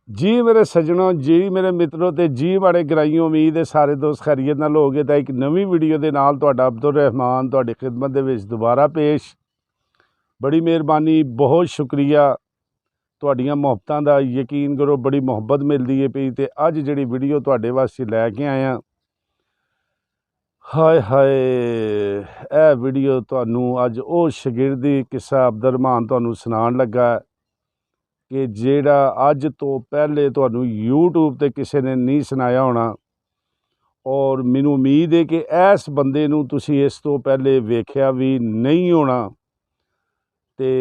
जी मेरे सज्जनों, जी मेरे मित्रों ते जी माड़े गराइयों, उम्मीद है सारे दोस्त खैरियत नाल होगे। तो एक नवी वीडियो के नाल तुहाडा अब्दुल रहमान तुहाडी खिदमत दे विच दोबारा पेश। बड़ी मेहरबानी, बहुत शुक्रिया तुहाडियां मुहब्बतां दा। यकीन करो बड़ी मुहब्बत मिलदी है पई। ते अज जिहड़ी वीडियो तुहाडे वास्ते लैके आया, हाय हाय, ए वीडियो तुहानू अज ओ शागिर्दी किस्सा अब्दुल रहमान तुहानू सुनाण लगा कि जेड़ा अज तो पहले तुहानू यूट्यूब ते किसी ने नहीं सुनाया होना। और मैनू उम्मीद है कि इस बंदे नू तुसी इस तो पहले वेख्या भी नहीं होना। ते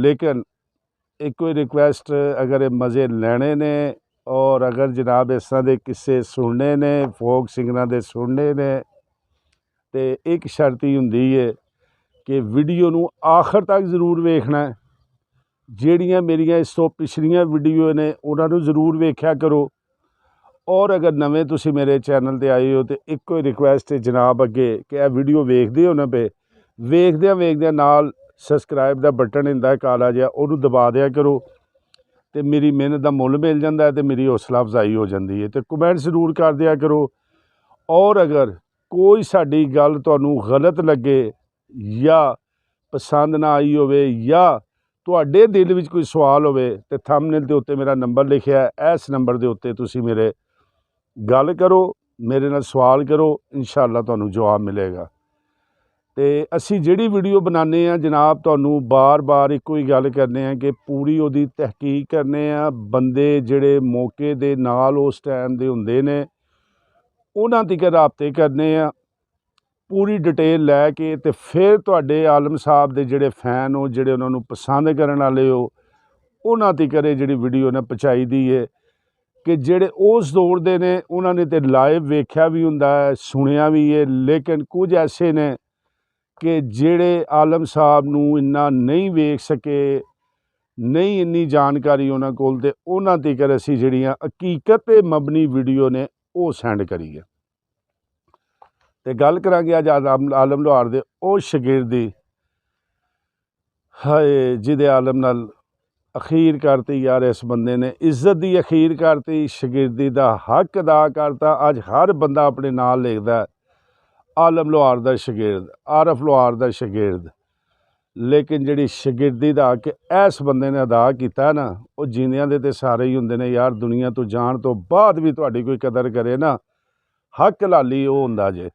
लेकिन एक कोई रिक्वेस्ट, अगर मज़े लैने ने और अगर जनाब इस तरह के किस्से सुनने ने, फोक सिंगरां दे सुनने ने, ते एक शर्त ही हुंदी है कि वीडियो नू आखिर तक जरूर वेखना है। ਜਿਹੜੀਆਂ ਮੇਰੀਆਂ ਇਸ ਤੋਂ ਪਿਛਲੀਆਂ ਵੀਡੀਓ ਨੇ ਉਹਨਾਂ ਨੂੰ ਜ਼ਰੂਰ ਵੇਖਿਆ ਕਰੋ। ਔਰ ਅਗਰ ਨਵੇਂ ਤੁਸੀਂ ਮੇਰੇ ਚੈਨਲ ਤੇ ਆਏ ਹੋ ਤੇ ਇੱਕੋ ਹੀ ਰਿਕੁਐਸਟ ਹੈ ਜਨਾਬ ਅੱਗੇ ਕਿ ਇਹ ਵੀਡੀਓ ਵੇਖਦੇ ਹੋ ਨਾ ਪਏ, ਵੇਖਦਿਆਂ ਨਾਲ ਸਬਸਕ੍ਰਾਈਬ ਦਾ ਬਟਨ ਹੁੰਦਾ ਕਾਲਾ ਜਿਹਾ, ਉਹਨੂੰ ਦਬਾ ਦਿਆ ਕਰੋ ਤੇ ਮੇਰੀ ਮਿਹਨਤ ਦਾ ਮੁੱਲ ਮਿਲ ਜਾਂਦਾ ਤੇ ਮੇਰੀ ਹੌਸਲਾ ਅਫਜ਼ਾਈ ਹੋ ਜਾਂਦੀ ਹੈ। ਤੇ ਕਮੈਂਟ ਜ਼ਰੂਰ ਕਰ ਦਿਆ ਕਰੋ। ਔਰ ਅਗਰ ਕੋਈ ਸਾਡੀ ਗੱਲ ਤੁਹਾਨੂੰ ਗਲਤ ਲੱਗੇ ਜਾਂ ਪਸੰਦ ਨਾ ਆਈ ਹੋਵੇ ਜਾਂ ਤੁਹਾਡੇ ਦਿਲ ਵਿੱਚ ਕੋਈ ਸਵਾਲ ਹੋਵੇ ਤੇ ਥੰਬਨੇਲ ਦੇ ਉੱਤੇ ਮੇਰਾ ਨੰਬਰ ਲਿਖਿਆ, ਇਸ ਨੰਬਰ ਦੇ ਉੱਤੇ ਤੁਸੀਂ ਮੇਰੇ ਗੱਲ ਕਰੋ, ਮੇਰੇ ਨਾਲ ਸਵਾਲ ਕਰੋ, ਇਨਸ਼ਾਅੱਲਾ ਤੁਹਾਨੂੰ ਜਵਾਬ ਮਿਲੇਗਾ। ਤੇ ਅਸੀਂ ਜਿਹੜੀ ਵੀਡੀਓ ਬਣਾਉਂਦੇ ਆ ਜਨਾਬ, ਤੁਹਾਨੂੰ ਬਾਰ-ਬਾਰ ਇੱਕੋ ਹੀ ਗੱਲ ਕਰਨੇ ਆ ਕਿ ਪੂਰੀ ਉਹਦੀ ਤਹਿਕੀਕ ਕਰਨੇ ਆ। ਬੰਦੇ ਜਿਹੜੇ ਮੌਕੇ ਦੇ ਨਾਲ ਉਸ ਟਾਈਮ ਦੇ ਹੁੰਦੇ ਨੇ ਉਹਨਾਂ ਤੀਕ ਰਾਬਤੇ ਕਰਨੇ ਆ, पूरी डिटेल लैके तो फिर तुहाडे आलम साहब दे जिहड़े फैन हो, जिहड़े उन्होंने पसंद करने वाले हो, उन्हां तक जिहड़ी वीडियो ने पहुँचाई दी है कि जिहड़े उस दौर दे ने उन्होंने तो लाइव वेख्या भी हुंदा है, सुनिया भी है। लेकिन कुछ ऐसे ने कि जिहड़े आलम साहब नूं इन्ना नहीं वेख सके, नहीं इन्नी जानकारी उन्हां कोल, ते उन्हां तक असीं जिहड़ियां हकीकत ते मबनी वीडियो ने वो सेंड करी है। तो गल करांगे अज आलम लोहार दे ओ शागिर्द दी, हाय जिहदे आलम नाल अखीर करती यार। इस बंदे ने इज्जत दी अखीर करती, शागिर्दी दा हक अदा करता। अज हर बंदा अपने नाल लिखदा है आलम लोहार दा शागिर्द, आरफ लोहार दा शागिर्द। लेकिन जिहड़ी शागिर्दी दा हक इस बंदे ने अदा किया ना, वो जींदियां दे ते सारे ही हुंदे ने यार। दुनिया तो जाण तो बाद भी तुहाडी कोई कदर करे ना, हक लाली वो हुंदा जे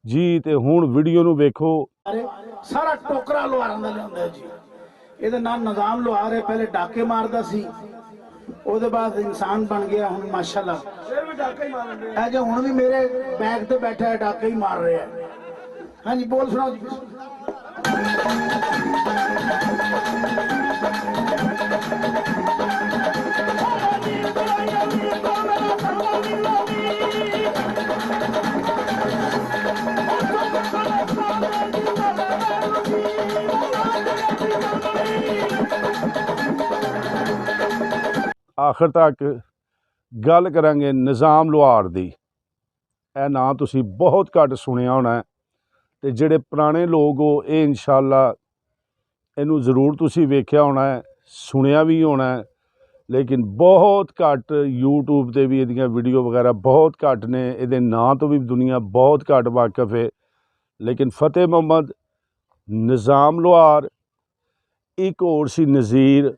जी। ते हुण वीडियो नूं वेखो। सारा टोकरा लोहारां दा लिआंदा जी। ਇਹਦਾ ਨਾਮ ਨਿਜ਼ਾਮ ਲੋਹਾਰ ਹੈ। ਪਹਿਲੇ ਡਾਕੇ ਮਾਰਦਾ ਸੀ, ਉਹਦੇ ਬਾਅਦ ਇਨਸਾਨ ਬਣ ਗਿਆ। ਹੁਣ ਮਾਸ਼ਾਅੱਲਾ ਫਿਰ ਵੀ ਡਾਕੇ ਹੀ ਮਾਰਨ ਰਿਹਾ ਹੈ। ਜੇ ਹੁਣ ਵੀ ਮੇਰੇ ਬੈਕ ਤੇ ਬੈਠਾ ਹੈ ਡਾਕੇ ਹੀ ਮਾਰ ਰਿਹਾ ਹੈ। ਹਾਂਜੀ ਬੋਲ ਸੁਣਾਓ ਜੀ। आखिर तक गल करांगे निज़ाम लोहार दी। ए ना तुसी बहुत घट सुनिया होना है, ते जिहड़े पुराने लोग हो ये इंशाअल्ला इनू जरूर तुसी वेख्या होना है, सुनिया भी होना है। लेकिन बहुत घट यूट्यूब ते भी इहदियां वीडियो वगैरह बहुत घट ने, इहदे नां तो भी दुनिया बहुत घट वाकफ है। लेकिन फतेह मुहम्मद, निज़ाम लोहार, एक होर सी नज़ीर,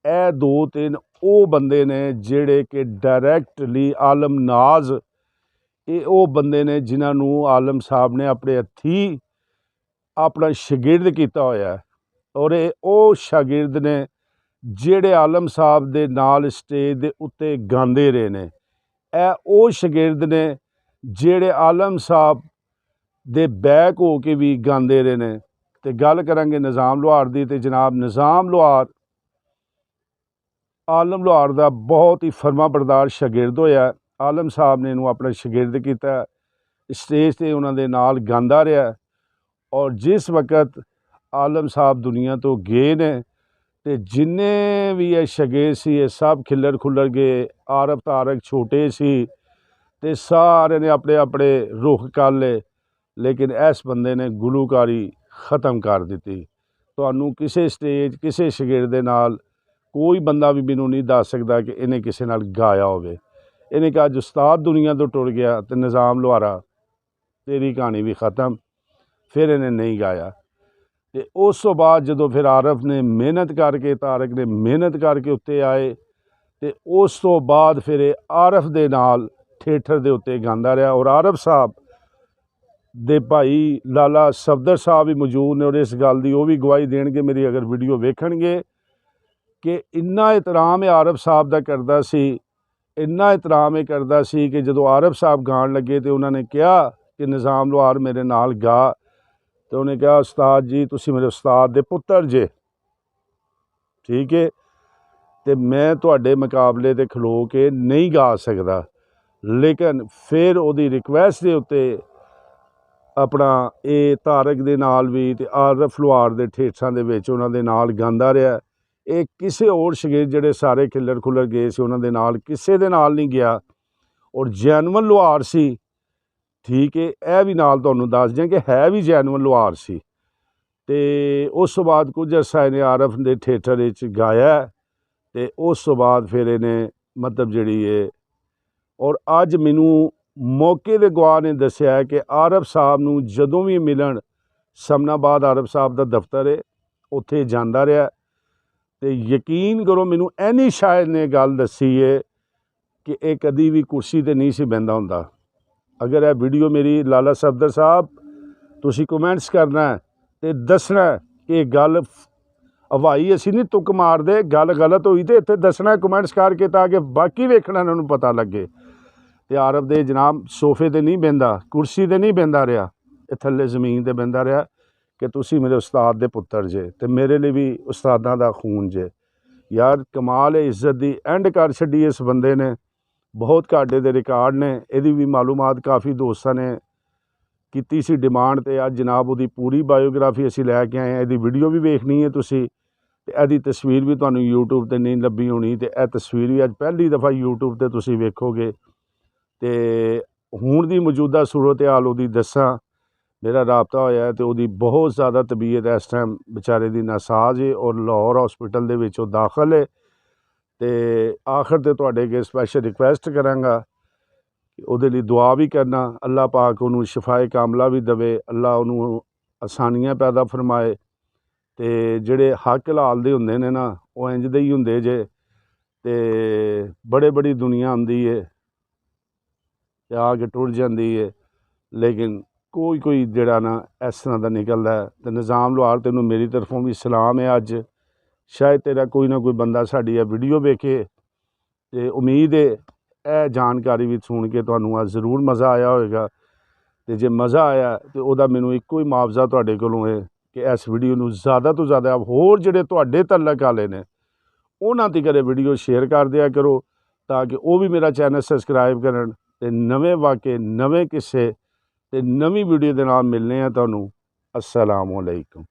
ਇਹ दो तीन ਉਹ ਬੰਦੇ ਨੇ ਜਿਹੜੇ ਕਿ ਡਾਇਰੈਕਟਲੀ ਆਲਮ ਨਾਜ਼, ਇਹ ਉਹ ਬੰਦੇ ਨੇ ਜਿਨ੍ਹਾਂ ਨੂੰ ਆਲਮ ਸਾਹਿਬ ਨੇ ਆਪਣੇ ਹੱਥੀਂ ਆਪਣਾ ਸ਼ਾਗਿਰਦ ਕੀਤਾ ਹੋਇਆ। ਔਰ ਇਹ ਉਹ ਸ਼ਾਗਿਰਦ ਨੇ ਜਿਹੜੇ ਆਲਮ ਸਾਹਿਬ ਦੇ ਨਾਲ ਸਟੇਜ ਦੇ ਉੱਤੇ ਗਾਉਂਦੇ ਰਹੇ ਨੇ। ਇਹ ਉਹ ਸ਼ਾਗਿਰਦ ਨੇ ਜਿਹੜੇ ਆਲਮ ਸਾਹਿਬ ਦੇ ਬੈਕ ਹੋ ਕੇ ਵੀ ਗਾਉਂਦੇ ਰਹੇ ਨੇ। ਤੇ ਗੱਲ ਕਰਾਂਗੇ ਨਿਜ਼ਾਮ ਲੋਹਾਰ ਦੀ। ਤੇ ਜਨਾਬ ਨਿਜ਼ਾਮ ਲੋਹਾਰ आलम लोहार का बहुत ही फरमा बरदार शागिर्द होया। आलम साहब ने इनू अपना शागिर्द किया, स्टेज पर उन्होंने नाल गांदा रहा। और जिस वक्त आलम साहब दुनिया तो गए ने ते जिन्ने भी ये शागिर्द सी ये सब खिलर खुलर गए। आरफ तारक छोटे सी ते सारे ने अपने अपने रुख कर ले। लेकिन इस बंदे ने गुलूकारी ख़त्म कर दी। तुहानू किसी स्टेज किसी शागिर्द दे नाल ਕੋਈ ਬੰਦਾ ਵੀ ਮੈਨੂੰ ਨਹੀਂ ਦੱਸ ਸਕਦਾ ਕਿ ਇਹਨੇ ਕਿਸੇ ਨਾਲ ਗਾਇਆ ਹੋਵੇ। ਇਹਨੇ ਕਿਹਾ ਅੱਜ ਉਸਤਾਦ ਦੁਨੀਆ ਤੋਂ ਟੁਰ ਗਿਆ ਤੇ ਨਿਜ਼ਾਮ ਲੁਹਾਰਾ ਤੇਰੀ ਕਹਾਣੀ ਵੀ ख़त्म। ਫਿਰ ਇਹਨੇ ਨਹੀਂ ਗਾਇਆ। ਤੇ ਉਸ ਤੋਂ ਬਾਅਦ ਜਦੋਂ ਫਿਰ ਆਰਫ ਨੇ ਮਿਹਨਤ ਕਰਕੇ, ਤਾਰਕ ਨੇ ਮਿਹਨਤ ਕਰਕੇ ਉੱਤੇ ਆਏ, ਤੇ ਉਸ ਤੋਂ ਬਾਅਦ ਫਿਰ ਇਹ ਆਰਫ ਦੇ ਨਾਲ ਥੀਏਟਰ ਦੇ ਉੱਤੇ ਗਾਉਂਦਾ ਰਿਹਾ। ਔਰ ਆਰਫ ਸਾਹਿਬ ਦੇ ਭਾਈ ਲਾਲਾ ਸਫਦਰ ਸਾਹਿਬ ਵੀ ਮੌਜੂਦ ਨੇ, ਔਰ ਇਸ ਗੱਲ ਦੀ ਉਹ ਵੀ ਗਵਾਹੀ ਦੇਣਗੇ ਮੇਰੀ ਅਗਰ ਵੀਡੀਓ ਵੇਖਣਗੇ ਕਿ ਇੰਨਾ ਇਹਤਰਾਮ ਇਹ ਆਰਫ ਸਾਹਿਬ ਦਾ ਕਰਦਾ ਸੀ, ਇੰਨਾ ਇਹਤਰਾਮ ਇਹ ਕਰਦਾ ਸੀ ਕਿ ਜਦੋਂ ਆਰਫ ਸਾਹਿਬ ਗਾਣ ਲੱਗੇ ਤੇ ਉਹਨਾਂ ਨੇ ਕਿਹਾ ਕਿ ਨਿਜ਼ਾਮ ਲੁਹਾਰ ਮੇਰੇ ਨਾਲ ਗਾ, ਤੇ ਉਹਨੇ ਕਿਹਾ ਉਸਤਾਦ ਜੀ ਤੁਸੀਂ ਮੇਰੇ ਉਸਤਾਦ ਦੇ ਪੁੱਤਰ ਜੇ, ਠੀਕ ਹੈ, ਤੇ ਮੈਂ ਤੁਹਾਡੇ ਮੁਕਾਬਲੇ ਤੇ ਖਲੋ ਕੇ ਨਹੀਂ ਗਾ ਸਕਦਾ। ਲੇਕਿਨ ਫਿਰ ਉਹਦੀ ਰਿਕੁਐਸਟ ਦੇ ਉੱਤੇ ਆਪਣਾ ਇਹ ਤਾਰਕ ਦੇ ਨਾਲ ਵੀ ਤੇ ਆਰਫ ਲੁਹਾਰ ਦੇ ਠੇਠਾਂ ਦੇ ਵਿੱਚ ਉਹਨਾਂ ਦੇ ਨਾਲ ਗਾਉਂਦਾ ਰਿਹਾ। ਇਹ ਕਿਸੇ ਹੋਰ ਸ਼ਗੀਰ ਜਿਹੜੇ ਸਾਰੇ ਖਿੱਲਰ ਖੁੱਲਰ ਗਏ ਸੀ ਉਹਨਾਂ ਦੇ ਨਾਲ ਕਿਸੇ ਦੇ ਨਾਲ ਨਹੀਂ ਗਿਆ, ਔਰ ਜੈਨੂਅਨ ਲੁਹਾਰ ਸੀ, ਠੀਕ ਹੈ। ਇਹ ਵੀ ਨਾਲ ਤੁਹਾਨੂੰ ਦੱਸ ਦਿਆਂ ਕਿ ਹੈ ਵੀ ਜੈਨੂਅਨ ਲੁਹਾਰ ਸੀ। ਤੇ ਉਸ ਤੋਂ ਬਾਅਦ ਕੁਝ ਅਰਸਾ ਇਹਨੇ ਆਰਫ ਦੇ ਥੀਏਟਰ ਵਿੱਚ ਗਾਇਆ, ਤੇ ਉਸ ਤੋਂ ਬਾਅਦ ਫਿਰ ਇਹਨੇ ਮਤਲਬ ਜਿਹੜੀ ਹੈ, ਔਰ ਅੱਜ ਮੈਨੂੰ ਮੌਕੇ ਦੇ ਗਵਾਹ ਨੇ ਦੱਸਿਆ ਕਿ ਆਰਫ ਸਾਹਿਬ ਨੂੰ ਜਦੋਂ ਵੀ ਮਿਲਣ, ਸਮਨਾਬਾਦ ਆਰਫ ਸਾਹਿਬ ਦਾ ਦਫ਼ਤਰ ਹੈ, ਉੱਥੇ ਜਾਂਦਾ ਰਿਹਾ। ਤੇ ਯਕੀਨ ਕਰੋ ਮੈਨੂੰ ਐਨੀ ਸ਼ਾਇਦ ਨੇ ਗੱਲ ਦੱਸੀ ਹੈ ਕਿ ਇਹ ਕਦੀ ਵੀ ਕੁਰਸੀ ਤੇ ਨਹੀਂ ਸੀ ਬਹਿੰਦਾ ਹੁੰਦਾ। ਅਗਰ ਇਹ ਵੀਡੀਓ ਮੇਰੀ ਲਾਲਾ ਸਫਦਰ ਸਾਹਿਬ ਤੁਸੀਂ ਕਮੈਂਟਸ ਕਰਨਾ ਤੇ ਦੱਸਣਾ ਕਿ ਇਹ ਗੱਲ ਹਵਾਈ ਅਸੀਂ ਨਹੀਂ ਤੁੱਕ ਮਾਰਦੇ, ਗੱਲ ਗਲਤ ਹੋਈ ਤੇ ਇੱਥੇ ਦੱਸਣਾ ਕਮੈਂਟਸ ਕਰਕੇ, ਤਾਂ ਕਿ ਬਾਕੀ ਵੇਖਣਾ ਇਹਨਾਂ ਨੂੰ ਪਤਾ ਲੱਗੇ। ਤੇ ਆਰਫ ਦੇ ਜਨਾਬ ਸੋਫੇ ਤੇ ਨਹੀਂ ਬਹਿੰਦਾ, ਕੁਰਸੀ ਤੇ ਨਹੀਂ ਬਹਿੰਦਾ ਰਿਹਾ, ਇਹ ਥੱਲੇ ਜ਼ਮੀਨ ਤੇ ਬਹਿੰਦਾ ਰਿਹਾ ਕਿ ਤੁਸੀਂ ਮੇਰੇ ਉਸਤਾਦ ਦੇ ਪੁੱਤਰ ਜੇ ਤੇ ਮੇਰੇ ਲਈ ਵੀ ਉਸਤਾਦਾਂ ਦਾ ਖੂਨ ਜੇ। ਯਾਰ ਕਮਾਲ ਹੈ, ਇੱਜ਼ਤ ਦੀ ਐਂਡ ਕਰ ਛੱਡੀ ਇਸ ਬੰਦੇ ਨੇ। ਬਹੁਤ ਘਾਟੇ ਦੇ ਰਿਕਾਰਡ ਨੇ, ਇਹਦੀ ਵੀ ਮਾਲੂਮਾਤ ਕਾਫੀ ਦੋਸਤਾਂ ਨੇ ਕੀਤੀ ਸੀ ਡਿਮਾਂਡ, ਤੇ ਅੱਜ ਜਨਾਬ ਉਹਦੀ ਪੂਰੀ ਬਾਇਓਗ੍ਰਾਫੀ ਅਸੀਂ ਲੈ ਕੇ ਆਏ ਹਾਂ। ਇਹਦੀ ਵੀਡੀਓ ਵੀ ਵੇਖਣੀ ਹੈ ਤੁਸੀਂ, ਤੇ ਇਹਦੀ ਤਸਵੀਰ ਵੀ ਤੁਹਾਨੂੰ YouTube ਤੇ ਨਹੀਂ ਲੱਭੀ ਹੋਣੀ, ਤੇ ਇਹ ਤਸਵੀਰ ਵੀ ਅੱਜ ਪਹਿਲੀ ਦਫਾ YouTube ਤੇ ਤੁਸੀਂ ਵੇਖੋਗੇ। ਤੇ ਹੁਣ ਦੀ ਮੌਜੂਦਾ ਸੂਰਤ ਹਾਲ ਉਹਦੀ ਦੱਸਾਂ, ਮੇਰਾ ਰਾਬਤਾ ਹੋਇਆ ਤੇ ਉਹਦੀ ਬਹੁਤ ਜ਼ਿਆਦਾ ਤਬੀਅਤ ਇਸ ਟਾਈਮ ਵਿਚਾਰੇ ਦੀ ਨਾਸਾਜ਼ ਹੈ, ਔਰ ਲਾਹੌਰ ਹਸਪੀਟਲ ਦੇ ਵਿੱਚ ਉਹ ਦਾਖਲ ਹੈ। ਤੇ ਆਖਰ ਤੇ ਤੁਹਾਡੇ ਅੱਗੇ ਸਪੈਸ਼ਲ ਰਿਕੁਐਸਟ ਕਰਾਂਗਾ ਕਿ ਉਹਦੇ ਲਈ ਦੁਆ ਵੀ ਕਰਨਾ, ਅੱਲਾਹ ਪਾਕ ਉਹਨੂੰ ਸ਼ਿਫਾਏ ਕਾਮਲਾ ਵੀ ਦੇਵੇ, ਅੱਲਾਹ ਉਹਨੂੰ ਆਸਾਨੀਆਂ ਪੈਦਾ ਫਰਮਾਏ। ਤੇ ਜਿਹੜੇ ਹੱਕ ਹਲਾਲ ਦੇ ਹੁੰਦੇ ਨੇ ਨਾ, ਉਹ ਇੰਜ ਦੇ ਹੀ ਹੁੰਦੇ ਜੇ, ਤੇ ਬੜੀ ਦੁਨੀਆ ਆਉਂਦੀ ਹੈ ਤੇ ਆ ਕੇ ਟੁਰ ਜਾਂਦੀ ਹੈ, ਲੇਕਿਨ ਕੋਈ ਜਿਹੜਾ ਨਾ ਇਸ ਤਰ੍ਹਾਂ ਦਾ ਨਿਕਲਦਾ। ਤੇ ਨਿਜ਼ਾਮ ਲੁਹਾਰ ਤੈਨੂੰ ਮੇਰੀ ਤਰਫੋਂ ਵੀ ਸਲਾਮ ਹੈ। ਅੱਜ ਸ਼ਾਇਦ ਤੇਰਾ ਕੋਈ ਨਾ ਕੋਈ ਬੰਦਾ ਸਾਡੀ ਇਹ ਵੀਡੀਓ ਵੇਖੇ, ਤੇ ਉਮੀਦ ਹੈ ਇਹ ਜਾਣਕਾਰੀ ਵੀ ਸੁਣ ਕੇ ਤੁਹਾਨੂੰ ਅੱਜ ਜ਼ਰੂਰ ਮਜ਼ਾ ਆਇਆ ਹੋਵੇਗਾ। ਤੇ ਜੇ ਮਜ਼ਾ ਆਇਆ ਤੇ ਉਹਦਾ ਮੈਨੂੰ ਇੱਕੋ ਹੀ ਮੁਆਵਜ਼ਾ ਤੁਹਾਡੇ ਕੋਲੋਂ ਹੈ ਕਿ ਇਸ ਵੀਡੀਓ ਨੂੰ ਜ਼ਿਆਦਾ ਤੋਂ ਜ਼ਿਆਦਾ ਹੋਰ ਜਿਹੜੇ ਤੁਹਾਡੇ ਤਾਲੁਕ ਵਾਲੇ ਨੇ ਉਹਨਾਂ ਤੱਕ ਇਹ ਵੀਡੀਓ ਸ਼ੇਅਰ ਕਰ ਦਿਆ ਕਰੋ, ਤਾਂ ਕਿ ਉਹ ਵੀ ਮੇਰਾ ਚੈਨਲ ਸਬਸਕ੍ਰਾਈਬ ਕਰਨ, ਤੇ ਨਵੇਂ ਵਾਕੇ, ਨਵੇਂ ਕਿੱਸੇ ਤੇ ਨਵੀਂ ਵੀਡੀਓ ਦੇ ਨਾਲ ਮਿਲਨੇ ਆ ਤੁਹਾਨੂੰ। अस्सलामु अलैकुम।